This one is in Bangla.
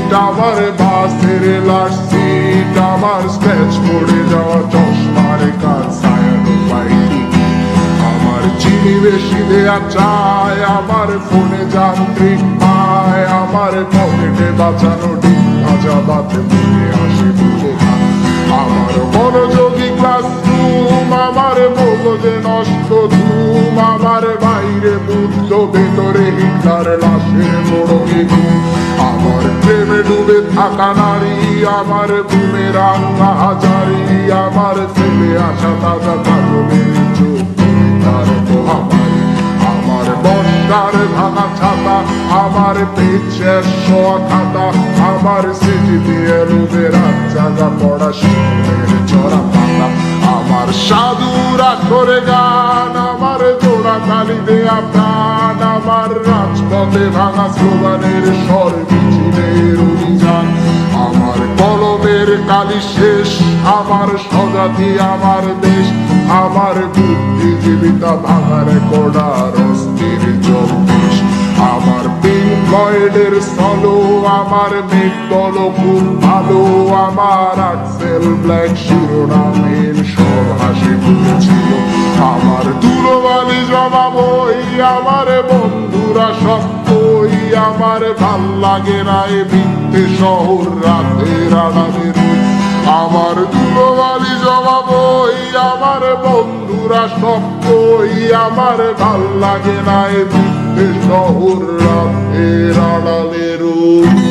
সিট, আমার বাসের লাস্ট সিট, আমার স্ক্র্যাচ পড়ে যাওয়া চশমার কাজ ছায়ানো পাইনি। আমার চিনি বেশি দেয়া চায়, আমার ফোনে যান্ত্রিক পায়, আমার পকেটে বাঁচানো ডিম ভাজা বাতে মনে আসে ভুলে না। আমার মনোযোগী ক্লাসরুম, আমার মগজে নষ্ট ধুম, আমার বাইরে বুদ্ধ ভেতরে হিটলার লাশের মোড়কে ঘুম। আমার প্রেমে ডুবে থাকা নারী, আমার ঘুমের আঙ্গা হাজারি, আমার ছেলে আসা তাজা কাজলের চোখ তার মহামারী। আমার বর্ষার ভাঙা ছাতা, আমার পেট শেষ হওয়া খাতা, আমার স্মৃতি দিয়ে রোদে রাত জাগা পড়া শিশুদের চড়া পাতা। আমার সাধুরা করে গান, আমার জোড়া তালি দেয়া প্রাণ, আমার রাজপথে ভাঙা স্লোগানের স্বর মিছিলের অভিযান। আমার কলমের কালি শেষ, আমার স্বজাতি আমার দেশ, আমার বুদ্ধিজীবিতা ভাঙার কোডার অস্থির চব্বিশ। আমার পিঙ্ক ফ্লয়েডের সলো, আমার মেঘ বলো খুব ভালো, আমার আক্সেল ব্ল্যাক শিরোনামহীন সব হাসি ফুটেছিল। আমার ধুলোবালি জমা বই, আমার বন্ধুরা সব কই, আমার ভাল লাগে না এ মিথ্যে শহর রাতের আড়ালে রই। আমার ধুলোবালি জমা বই, আমার বন্ধুরা সব কই, আমার ভাল লাগে না এ মিথ্যে শহর রাতের আড়ালে রই।